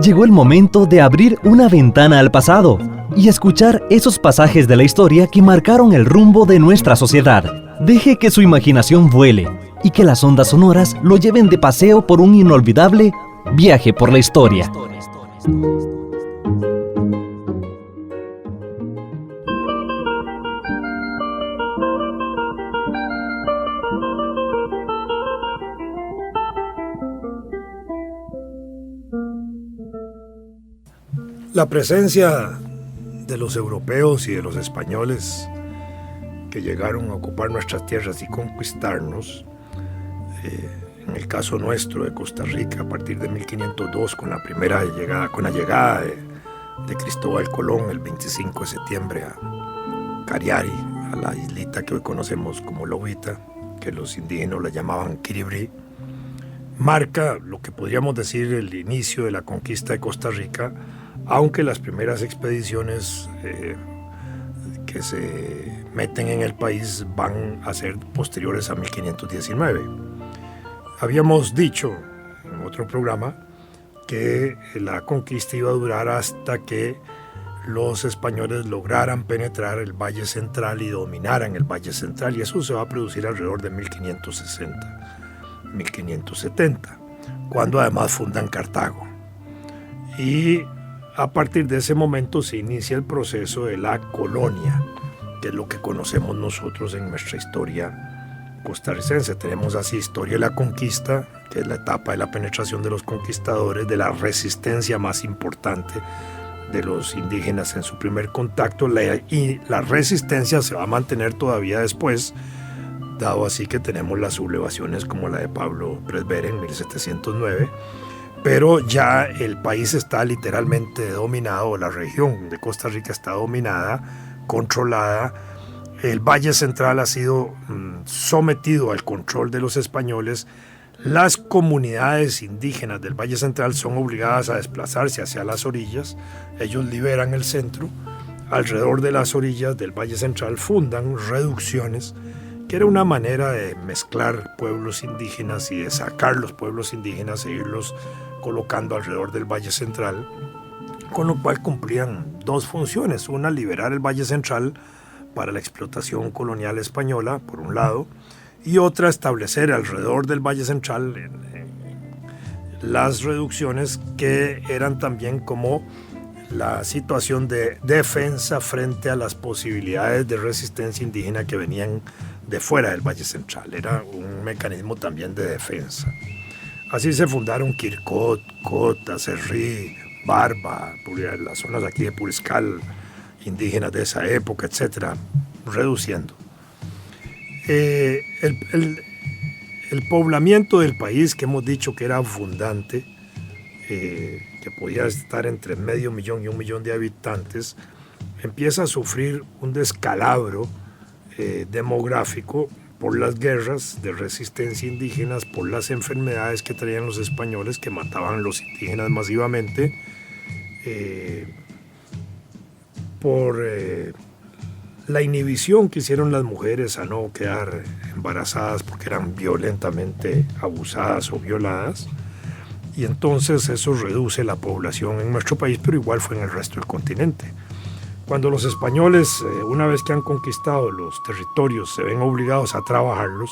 Llegó el momento de abrir una ventana al pasado y escuchar esos pasajes de la historia que marcaron el rumbo de nuestra sociedad. Deje que su imaginación vuele y que las ondas sonoras lo lleven de paseo por un inolvidable viaje por la historia. La presencia de los europeos y de los españoles que llegaron a ocupar nuestras tierras y conquistarnos, en el caso nuestro de Costa Rica, a partir de 1502, con la llegada de Cristóbal Colón el 25 de septiembre a Cariari, a la islita que hoy conocemos como Lobita, que los indígenas la llamaban Kiribrí, marca lo que podríamos decir el inicio de la conquista de Costa Rica, aunque las primeras expediciones que se meten en el país van a ser posteriores a 1519. Habíamos dicho en otro programa que la conquista iba a durar hasta que los españoles lograran penetrar el Valle Central y dominaran el Valle Central, y eso se va a producir alrededor de 1560, 1570, cuando además fundan Cartago. Y a partir de ese momento se inicia el proceso de la colonia, que es lo que conocemos nosotros en nuestra historia costarricense. Tenemos así historia de la conquista, que es la etapa de la penetración de los conquistadores, de la resistencia más importante de los indígenas en su primer contacto, y la resistencia se va a mantener todavía después, dado así que tenemos las sublevaciones como la de Pablo Presbere en 1709, pero ya el país está literalmente dominado, la región de Costa Rica está dominada, controlada. El Valle Central ha sido sometido al control de los españoles. Las comunidades indígenas del Valle Central son obligadas a desplazarse hacia las orillas. Ellos liberan el centro. Alrededor de las orillas del Valle Central fundan reducciones, que era una manera de mezclar pueblos indígenas y de sacar los pueblos indígenas e irlos colocando alrededor del Valle Central, con lo cual cumplían dos funciones: una, liberar el Valle Central para la explotación colonial española, por un lado, y otra, establecer alrededor del Valle Central las reducciones, que eran también como la situación de defensa frente a las posibilidades de resistencia indígena que venían de fuera del Valle Central. Era un mecanismo también de defensa. Así se fundaron Quircot, Cota, Cerrí, Barba, las zonas aquí de Puriscal, indígenas de esa época, etcétera, reduciendo. El poblamiento del país, que hemos dicho que era abundante, que podía estar entre medio millón y 1 millón de habitantes, empieza a sufrir un descalabro demográfico por las guerras de resistencia indígenas, por las enfermedades que traían los españoles, que mataban a los indígenas masivamente, por la inhibición que hicieron las mujeres a no quedar embarazadas porque eran violentamente abusadas o violadas, y entonces eso reduce la población en nuestro país, pero igual fue en el resto del continente. Cuando los españoles, una vez que han conquistado los territorios, se ven obligados a trabajarlos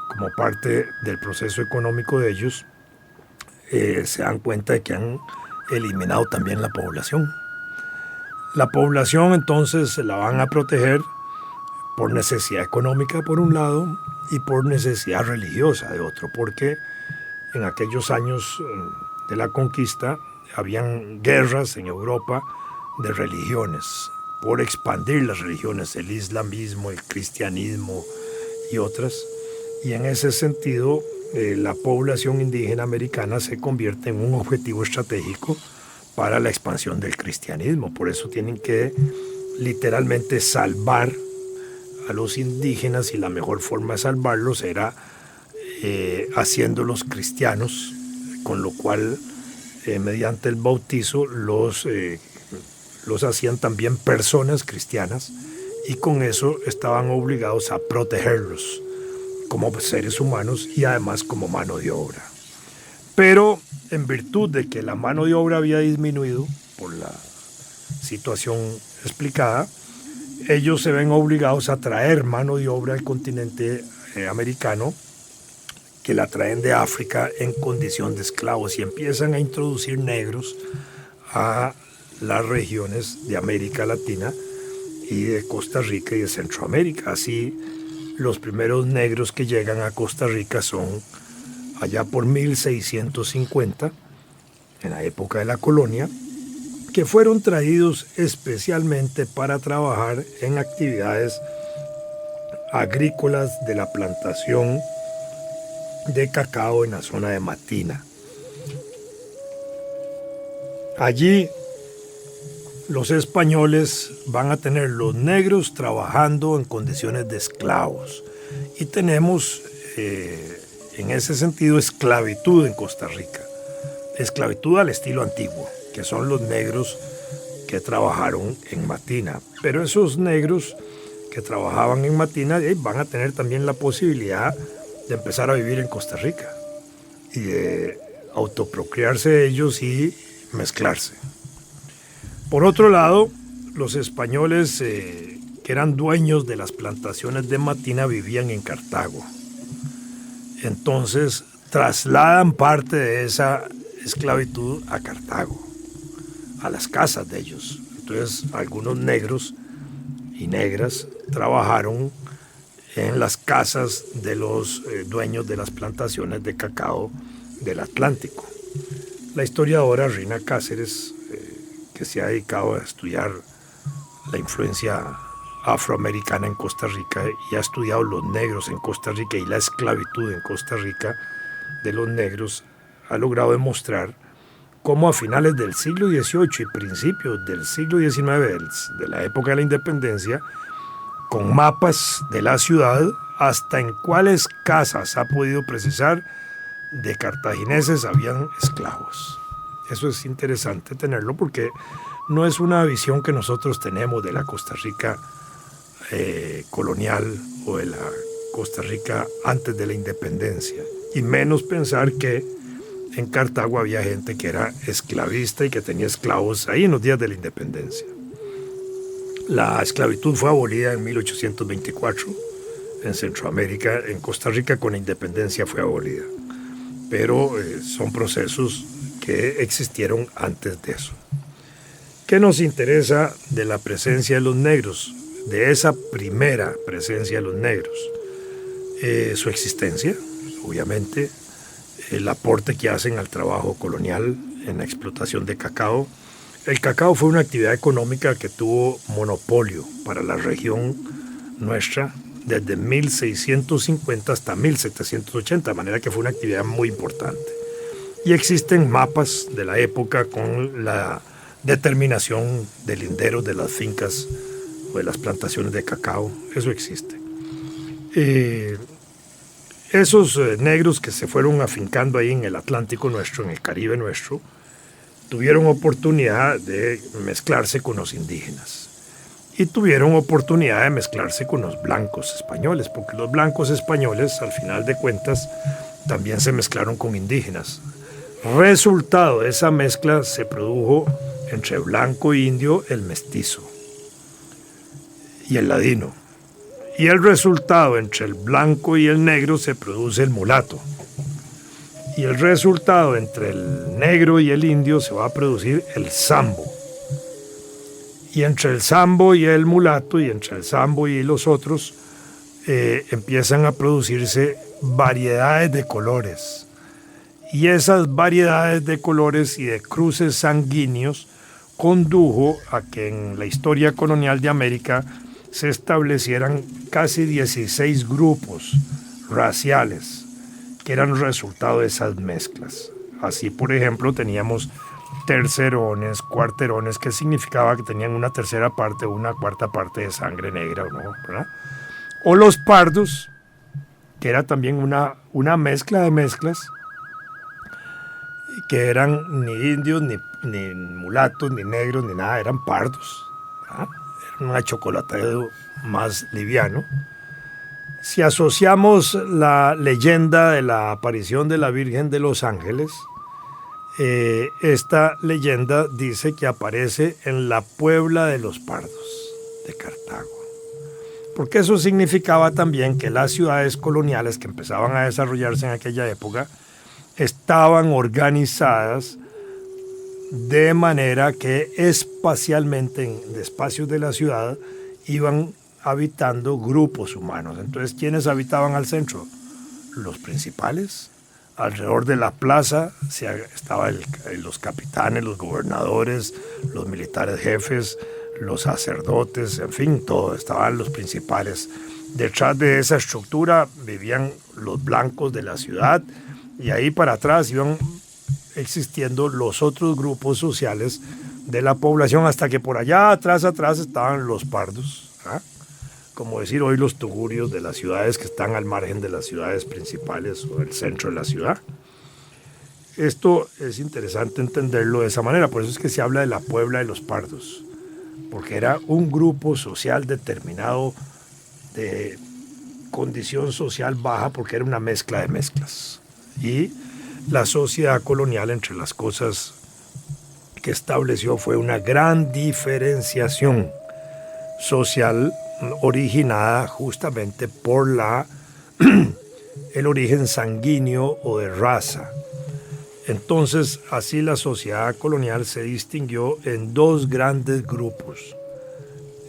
como parte del proceso económico de ellos, se dan cuenta de que han eliminado también la población. La población entonces la van a proteger por necesidad económica por un lado y por necesidad religiosa de otro, porque en aquellos años de la conquista habían guerras en Europa de religiones, por expandir las religiones, el islamismo, el cristianismo y otras, y en ese sentido la población indígena americana se convierte en un objetivo estratégico para la expansión del cristianismo. Por eso tienen que literalmente salvar a los indígenas, y la mejor forma de salvarlos era haciéndolos cristianos, con lo cual mediante el bautizo los hacían también personas cristianas, y con eso estaban obligados a protegerlos como seres humanos y además como mano de obra. Pero en virtud de que la mano de obra había disminuido por la situación explicada, ellos se ven obligados a traer mano de obra al continente americano, que la traen de África en condición de esclavos, y empiezan a introducir negros a las regiones de América Latina y de Costa Rica y de Centroamérica. Así, los primeros negros que llegan a Costa Rica son allá por 1650, en la época de la colonia, que fueron traídos especialmente para trabajar en actividades agrícolas de la plantación de cacao en la zona de Matina. Allí los españoles van a tener los negros trabajando en condiciones de esclavos, y tenemos en ese sentido esclavitud en Costa Rica, esclavitud al estilo antiguo, que son los negros que trabajaron en Matina. Pero esos negros que trabajaban en Matina van a tener también la posibilidad de empezar a vivir en Costa Rica y de autoprocrearse ellos y mezclarse. Por otro lado, los españoles que eran dueños de las plantaciones de Matina vivían en Cartago. Entonces trasladan parte de esa esclavitud a Cartago, a las casas de ellos. Entonces algunos negros y negras trabajaron en las casas de los dueños de las plantaciones de cacao del Atlántico. La historiadora Rina Cáceres, que se ha dedicado a estudiar la influencia afroamericana en Costa Rica y ha estudiado los negros en Costa Rica y la esclavitud en Costa Rica de los negros, ha logrado demostrar cómo a finales del siglo XVIII y principios del siglo XIX, de la época de la independencia, con mapas de la ciudad, hasta en cuáles casas ha podido precisar de cartagineses habían esclavos. Eso es interesante tenerlo porque no es una visión que nosotros tenemos de la Costa Rica colonial o de la Costa Rica antes de la independencia, y menos pensar que en Cartago había gente que era esclavista y que tenía esclavos ahí en los días de la independencia. La esclavitud fue abolida en 1824 en Centroamérica. En Costa Rica con la independencia fue abolida, pero son procesos que existieron antes de eso. ¿Qué nos interesa de la presencia de los negros, de esa primera presencia de los negros? Su existencia, obviamente, el aporte que hacen al trabajo colonial en la explotación de cacao. El cacao fue una actividad económica que tuvo monopolio para la región nuestra desde 1650 hasta 1780, de manera que fue una actividad muy importante. Y existen mapas de la época con la determinación de linderos de las fincas o de las plantaciones de cacao. Eso existe. Esos negros que se fueron afincando ahí en el Atlántico nuestro, en el Caribe nuestro, tuvieron oportunidad de mezclarse con los indígenas y tuvieron oportunidad de mezclarse con los blancos españoles, porque los blancos españoles, al final de cuentas, también se mezclaron con indígenas. Resultado de esa mezcla se produjo entre blanco e indio el mestizo y el ladino. Y el resultado entre el blanco y el negro se produce el mulato. Y el resultado entre el negro y el indio se va a producir el sambo. Y entre el sambo y el mulato, y entre el sambo y los otros, empiezan a producirse variedades de colores. Y esas variedades de colores y de cruces sanguíneos condujo a que en la historia colonial de América se establecieran casi 16 grupos raciales que eran resultado de esas mezclas. Así, por ejemplo, teníamos tercerones, cuarterones, que significaba que tenían una tercera parte o una cuarta parte de sangre negra, ¿no? ¿Verdad? O los pardos, que era también una mezcla de mezclas, que eran ni indios, ni mulatos, ni negros, ni nada, eran pardos, ¿verdad? Era un achocolatado más liviano. Si asociamos la leyenda de la aparición de la Virgen de los Ángeles, esta leyenda dice que aparece en la Puebla de los Pardos de Cartago. Porque eso significaba también que las ciudades coloniales que empezaban a desarrollarse en aquella época estaban organizadas de manera que espacialmente, en espacios de la ciudad, iban habitando grupos humanos. Entonces, ¿quiénes habitaban al centro? Los principales. Alrededor de la plaza estaban los capitanes, los gobernadores, los militares jefes, los sacerdotes, en fin, todo, estaban los principales. Detrás de esa estructura vivían los blancos de la ciudad y ahí para atrás iban existiendo los otros grupos sociales de la población hasta que por allá atrás estaban los pardos, ¿ah? Como decir hoy los tugurios de las ciudades que están al margen de las ciudades principales o del centro de la ciudad. Esto es interesante entenderlo de esa manera, por eso es que se habla de la Puebla de los Pardos, porque era un grupo social determinado de condición social baja, porque era una mezcla de mezclas. Y la sociedad colonial, entre las cosas que estableció, fue una gran diferenciación social originada justamente por el origen sanguíneo o de raza. Entonces, así la sociedad colonial se distinguió en dos grandes grupos.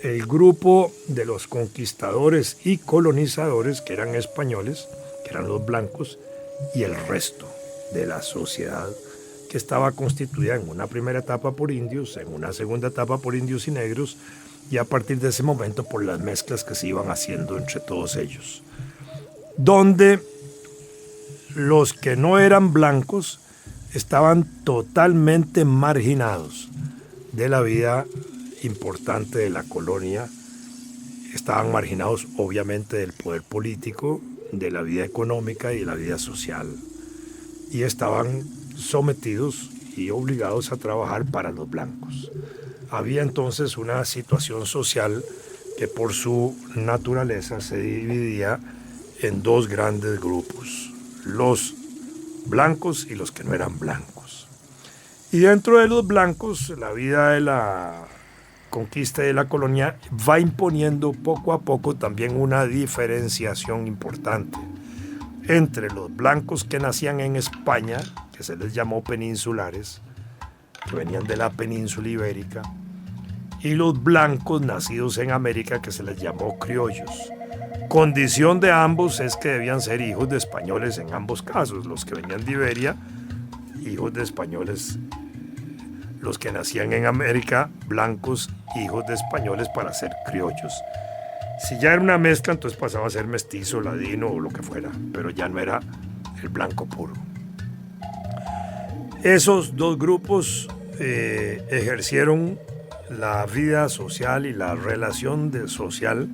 El grupo de los conquistadores y colonizadores, que eran españoles, que eran los blancos, y el resto de la sociedad, que estaba constituida en una primera etapa por indios, en una segunda etapa por indios y negros, y a partir de ese momento por las mezclas que se iban haciendo entre todos ellos, donde los que no eran blancos estaban totalmente marginados de la vida importante de la colonia, estaban marginados obviamente del poder político, de la vida económica y de la vida social, y estaban sometidos y obligados a trabajar para los blancos. Había entonces una situación social que por su naturaleza se dividía en dos grandes grupos, los blancos y los que no eran blancos. Y dentro de los blancos, la vida de la conquista de la colonia va imponiendo poco a poco también una diferenciación importante entre los blancos que nacían en España, que se les llamó peninsulares, que venían de la península ibérica, y los blancos nacidos en América, que se les llamó criollos. Condición de ambos es que debían ser hijos de españoles en ambos casos, los que venían de Iberia, hijos de españoles, los que nacían en América, blancos, hijos de españoles para ser criollos. Si ya era una mezcla, entonces pasaba a ser mestizo, ladino o lo que fuera, pero ya no era el blanco puro. Esos dos grupos ejercieron la vida social y la relación social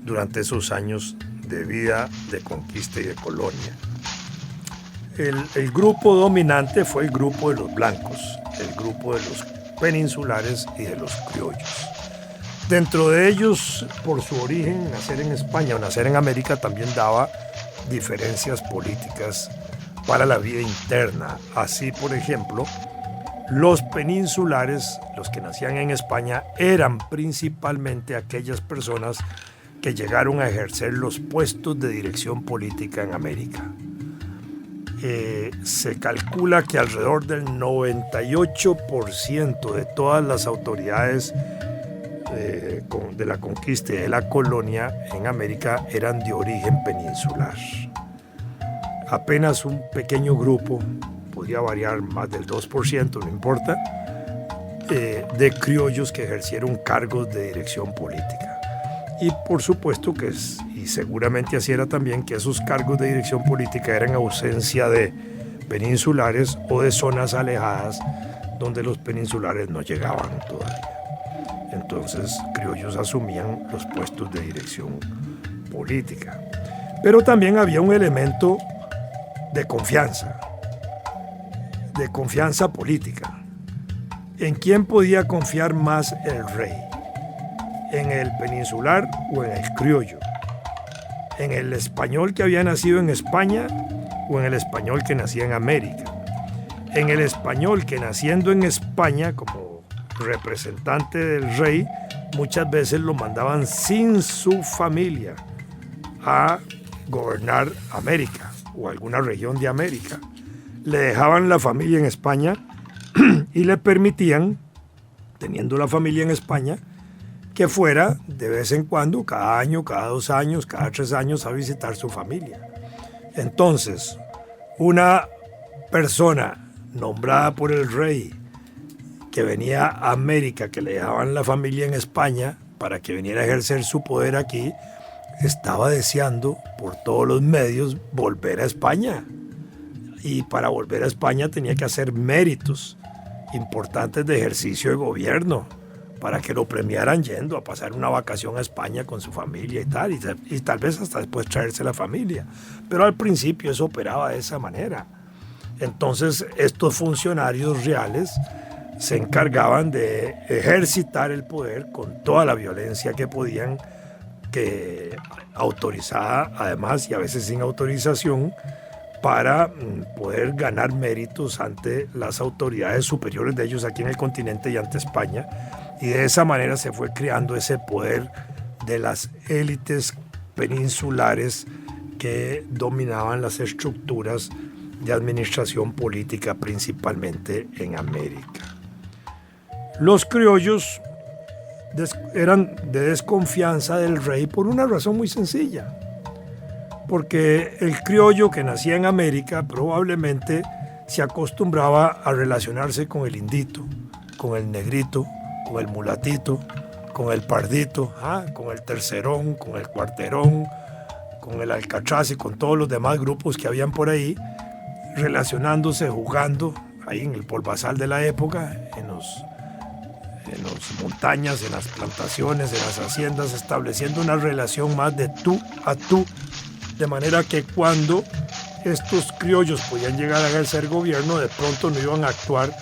durante esos años de vida de conquista y de colonia. El grupo dominante fue el grupo de los blancos, el grupo de los peninsulares y de los criollos. Dentro de ellos, por su origen, nacer en España o nacer en América también daba diferencias políticas para la vida interna. Así, por ejemplo, los peninsulares, los que nacían en España, eran principalmente aquellas personas que llegaron a ejercer los puestos de dirección política en América. Se calcula que alrededor del 98% de todas las autoridades de la conquista y de la colonia en América eran de origen peninsular. Apenas un pequeño grupo, podría variar más del 2%, no importa, de criollos que ejercieron cargos de dirección política. Y por supuesto que y seguramente así era también, que esos cargos de dirección política eran ausencia de peninsulares o de zonas alejadas donde los peninsulares no llegaban todavía. Entonces, criollos asumían los puestos de dirección política. Pero también había un elemento de confianza política. ¿En quién podía confiar más el rey? ¿En el peninsular o en el criollo? ¿En el español que había nacido en España o en el español que nacía en América? En el español que naciendo en España como representante del rey, muchas veces lo mandaban sin su familia a gobernar América o alguna región de América. Le dejaban la familia en España y le permitían, teniendo la familia en España, que fuera de vez en cuando, cada año, cada 2 años, cada 3 años, a visitar su familia. Entonces, una persona nombrada por el rey que venía a América, que le dejaban la familia en España para que viniera a ejercer su poder aquí, estaba deseando por todos los medios volver a España. Y para volver a España tenía que hacer méritos importantes de ejercicio de gobierno para que lo premiaran yendo a pasar una vacación a España con su familia y tal vez hasta después traerse la familia. Pero al principio eso operaba de esa manera. Entonces estos funcionarios reales se encargaban de ejercitar el poder con toda la violencia que podían, que autorizada además y a veces sin autorización, para poder ganar méritos ante las autoridades superiores de ellos aquí en el continente y ante España. Y de esa manera se fue creando ese poder de las élites peninsulares que dominaban las estructuras de administración política principalmente en América. Los criollos eran de desconfianza del rey por una razón muy sencilla, porque el criollo que nacía en América probablemente se acostumbraba a relacionarse con el indito, con el negrito, con el mulatito, con el pardito, con el tercerón, con el cuarterón, con el alcatraz y con todos los demás grupos que habían por ahí, relacionándose, jugando ahí en el polvazal de la época, en las montañas, en las plantaciones, en las haciendas, estableciendo una relación más de tú a tú, de manera que cuando estos criollos podían llegar a ejercer gobierno, de pronto no iban a actuar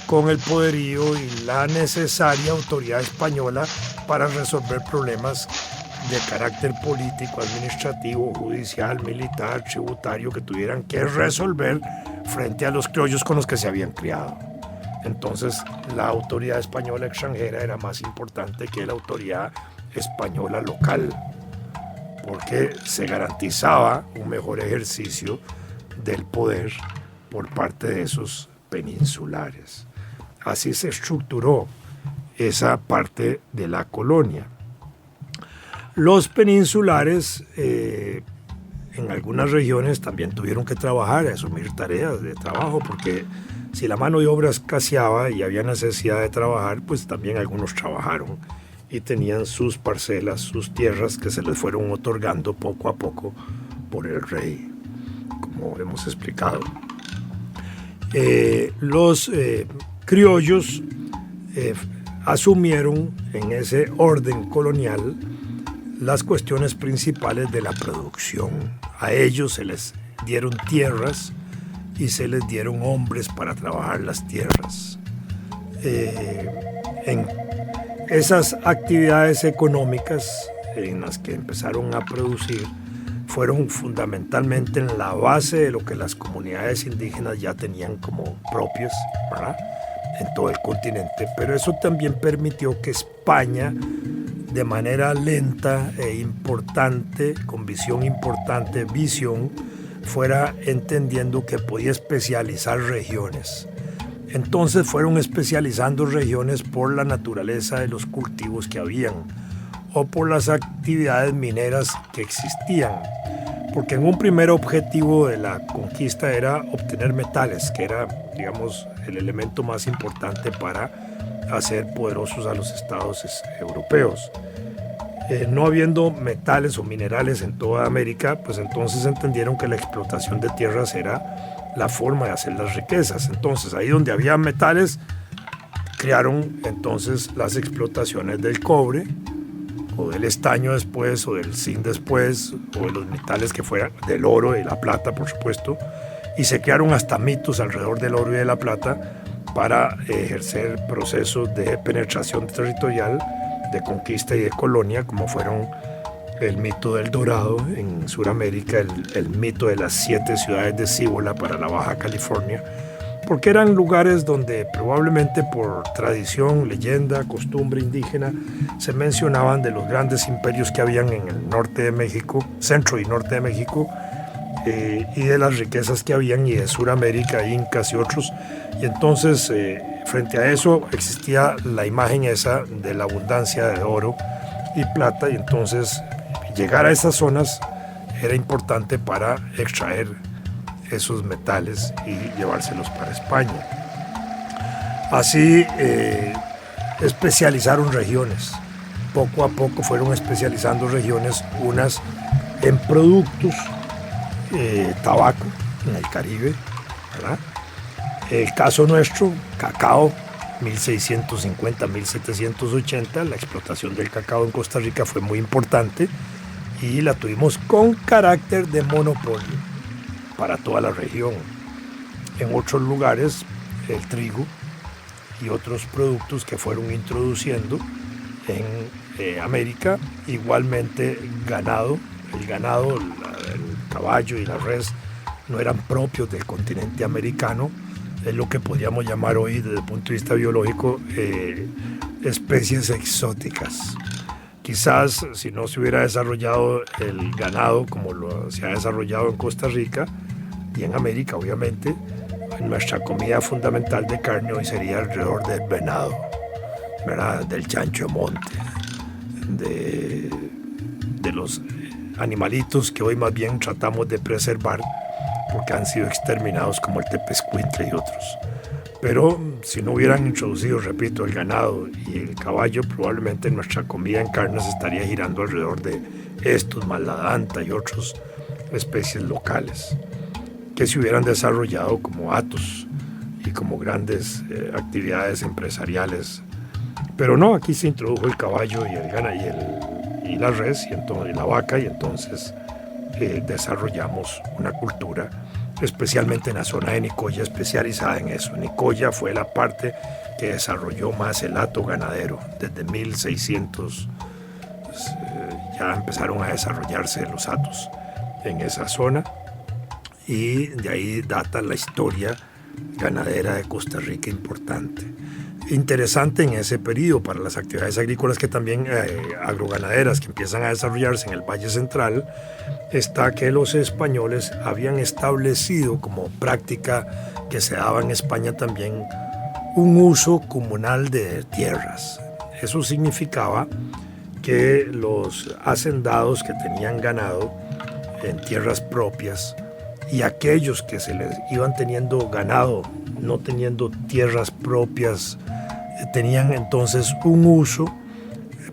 con el poderío y la necesaria autoridad española para resolver problemas de carácter político, administrativo, judicial, militar, tributario que tuvieran que resolver frente a los criollos con los que se habían criado. Entonces la autoridad española extranjera era más importante que la autoridad española local, porque se garantizaba un mejor ejercicio del poder por parte de esos peninsulares. Así se estructuró esa parte de la colonia. Los peninsulares en algunas regiones también tuvieron que trabajar, asumir tareas de trabajo, porque si la mano de obra escaseaba y había necesidad de trabajar, pues también algunos trabajaron y tenían sus parcelas, sus tierras que se les fueron otorgando poco a poco por el rey, como hemos explicado. Los criollos asumieron en ese orden colonial las cuestiones principales de la producción. A ellos se les dieron tierras y se les dieron hombres para trabajar las tierras. En esas actividades económicas en las que empezaron a producir fueron fundamentalmente en la base de lo que las comunidades indígenas ya tenían como propios, ¿verdad?, en todo el continente. Pero eso también permitió que España, de manera lenta e importante, con visión, fuera entendiendo que podía especializar regiones. Entonces fueron especializando regiones por la naturaleza de los cultivos que habían o por las actividades mineras que existían. Porque en un primer objetivo de la conquista era obtener metales, que era, digamos, el elemento más importante para hacer poderosos a los estados europeos. No habiendo metales o minerales en toda América, pues entonces entendieron que la explotación de tierras era la forma de hacer las riquezas. Entonces, ahí donde había metales, crearon entonces las explotaciones del cobre, o del estaño después, o del zinc después, o de los metales que fueran, del oro y la plata, por supuesto, y se crearon hasta mitos alrededor del oro y de la plata para ejercer procesos de penetración territorial, de conquista y de colonia, como fueron el mito del Dorado en Sudamérica, el mito de las 7 ciudades de Cibola para la Baja California, porque eran lugares donde probablemente por tradición, leyenda, costumbre indígena, se mencionaban de los grandes imperios que habían en el norte de México, centro y norte de México, y de las riquezas que habían, y de Sudamérica, incas y otros. Y entonces, frente a eso, existía la imagen esa de la abundancia de oro y plata, y entonces llegar a esas zonas era importante para extraer esos metales y llevárselos para España. Así especializaron regiones. Poco a poco fueron especializando regiones, unas en productos, tabaco en el Caribe, ¿verdad? El caso nuestro, cacao, 1650-1780, la explotación del cacao en Costa Rica fue muy importante y la tuvimos con carácter de monopolio para toda la región. En otros lugares, el trigo y otros productos que fueron introduciendo en América, igualmente ganado, el ganado, el caballo y la res no eran propios del continente americano, es lo que podríamos llamar hoy desde el punto de vista biológico especies exóticas. Quizás si no se hubiera desarrollado el ganado como se ha desarrollado en Costa Rica y en América, obviamente, nuestra comida fundamental de carne hoy sería alrededor del venado, ¿verdad? Del chancho de monte, de los animalitos que hoy más bien tratamos de preservar porque han sido exterminados, como el tepezcuintle y otros. Pero si no hubieran introducido, repito, el ganado y el caballo, probablemente nuestra comida en carnes estaría girando alrededor de estos, más la danta y otras especies locales que se hubieran desarrollado como hatos y como grandes actividades empresariales. Pero no, aquí se introdujo el caballo y el ganado y la res y la vaca, y entonces desarrollamos una cultura, especialmente en la zona de Nicoya, especializada en eso. Nicoya fue la parte que desarrolló más el hato ganadero. Desde 1600 ya empezaron a desarrollarse los hatos en esa zona, y de ahí data la historia ganadera de Costa Rica importante. Interesante en ese periodo para las actividades agrícolas que también agroganaderas que empiezan a desarrollarse en el Valle Central, está que los españoles habían establecido como práctica que se daba en España también un uso comunal de tierras. Eso significaba que los hacendados que tenían ganado en tierras propias y aquellos que se les iban teniendo ganado no teniendo tierras propias, tenían entonces un uso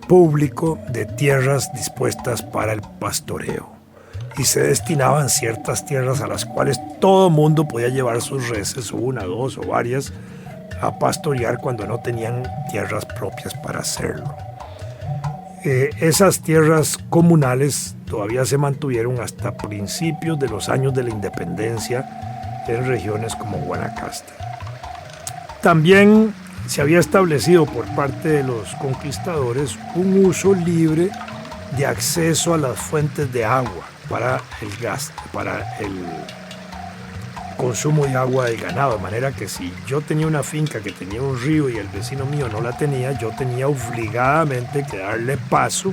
público de tierras dispuestas para el pastoreo, y se destinaban ciertas tierras a las cuales todo mundo podía llevar sus reses, una, dos o varias, a pastorear cuando no tenían tierras propias para hacerlo. Esas tierras comunales todavía se mantuvieron hasta principios de los años de la independencia en regiones como Guanacaste. También se había establecido por parte de los conquistadores un uso libre de acceso a las fuentes de agua para el gas, para el consumo de agua del ganado, de manera que si yo tenía una finca que tenía un río y el vecino mío no la tenía, yo tenía obligadamente que darle paso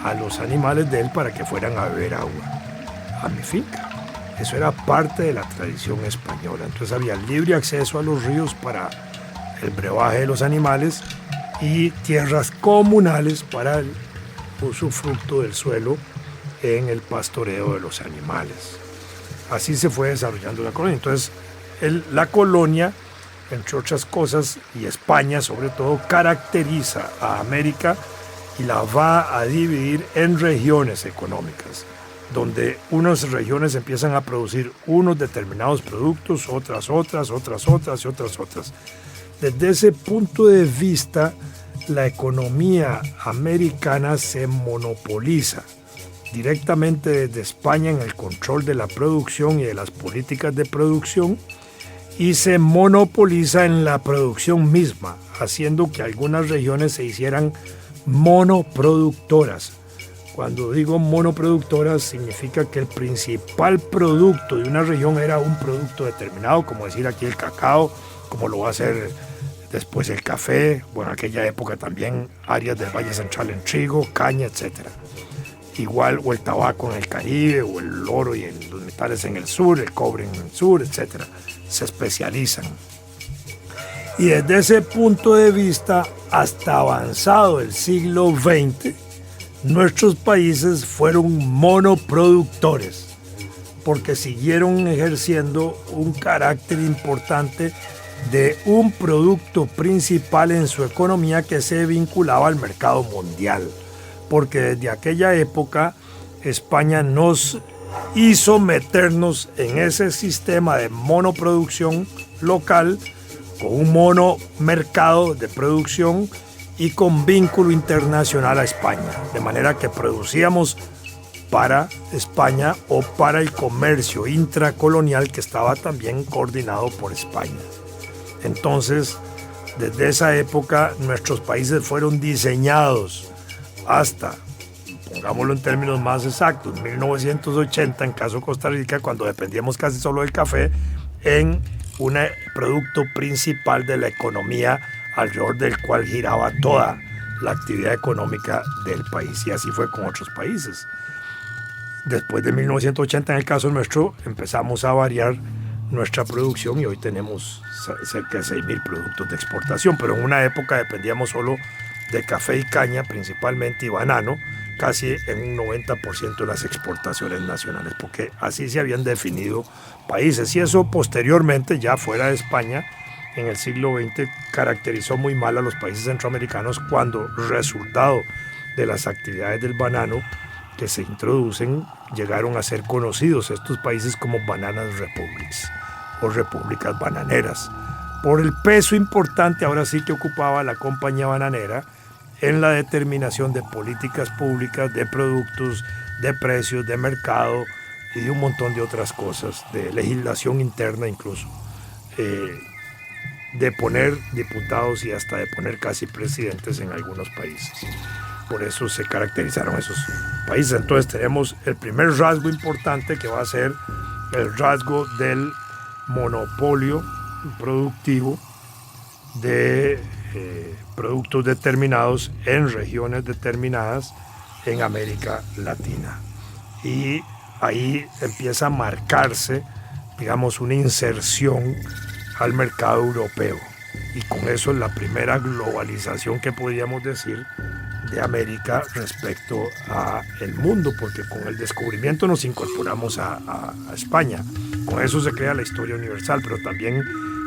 a los animales de él para que fueran a beber agua a mi finca. Eso era parte de la tradición española. Entonces había libre acceso a los ríos para el brebaje de los animales y tierras comunales para el usufructo del suelo en el pastoreo de los animales. Así se fue desarrollando la colonia. Entonces, la colonia, entre otras cosas, y España sobre todo, caracteriza a América y la va a dividir en regiones económicas, donde unas regiones empiezan a producir unos determinados productos, otras. Desde ese punto de vista, la economía americana se monopoliza directamente desde España en el control de la producción y de las políticas de producción, y se monopoliza en la producción misma, haciendo que algunas regiones se hicieran monoproductoras. Cuando digo monoproductoras, significa que el principal producto de una región era un producto determinado, como decir aquí el cacao, como lo va a ser después el café, bueno, en aquella época también áreas del Valle Central en trigo, caña, etc. Igual, o el tabaco en el Caribe, o el oro y los metales en el sur, el cobre en el sur, etc. Se especializan. Y desde ese punto de vista, hasta avanzado el siglo XX, nuestros países fueron monoproductores, porque siguieron ejerciendo un carácter importante de un producto principal en su economía que se vinculaba al mercado mundial. Porque desde aquella época España nos hizo meternos en ese sistema de monoproducción local, con un monomercado de producción y con vínculo internacional a España, de manera que producíamos para España o para el comercio intracolonial que estaba también coordinado por España. Entonces, desde esa época nuestros países fueron diseñados hasta, pongámoslo en términos más exactos, 1980, en caso de Costa Rica, cuando dependíamos casi solo del café, en un producto principal de la economía alrededor del cual giraba toda la actividad económica del país. Y así fue con otros países. Después de 1980, en el caso nuestro, empezamos a variar nuestra producción y hoy tenemos cerca de 6.000 productos de exportación, pero en una época dependíamos solo de café y caña principalmente y banano, casi en un 90% de las exportaciones nacionales, porque así se habían definido países. Y eso posteriormente, ya fuera de España, en el siglo XX caracterizó muy mal a los países centroamericanos cuando, resultado de las actividades del banano que se introducen, llegaron a ser conocidos estos países como bananas republics o repúblicas bananeras, por el peso importante ahora sí que ocupaba la compañía bananera en la determinación de políticas públicas, de productos, de precios, de mercado y de un montón de otras cosas, de legislación interna incluso, de poner diputados y hasta de poner casi presidentes en algunos países. Por eso se caracterizaron esos países. Entonces tenemos el primer rasgo importante, que va a ser el rasgo del monopolio productivo de productos determinados en regiones determinadas en América Latina. Y ahí empieza a marcarse, digamos, una inserción al mercado europeo. Y con eso es la primera globalización que podríamos decir de América respecto al mundo, porque con el descubrimiento nos incorporamos a España. Con eso se crea la historia universal, pero también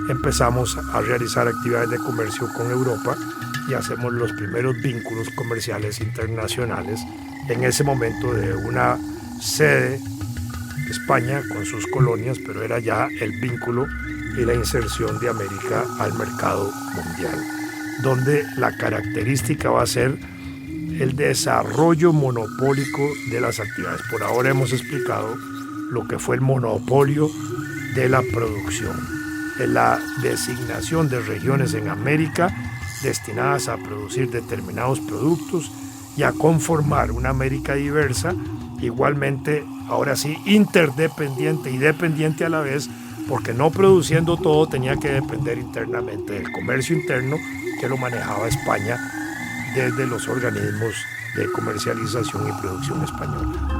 empezamos a realizar actividades de comercio con Europa y hacemos los primeros vínculos comerciales internacionales en ese momento de una sede, España con sus colonias, pero era ya el vínculo y la inserción de América al mercado mundial, donde la característica va a ser el desarrollo monopólico de las actividades. Por ahora hemos explicado lo que fue el monopolio de la producción, la designación de regiones en América destinadas a producir determinados productos y a conformar una América diversa, igualmente, ahora sí, interdependiente y dependiente a la vez, porque no produciendo todo tenía que depender internamente del comercio interno que lo manejaba España desde los organismos de comercialización y producción española.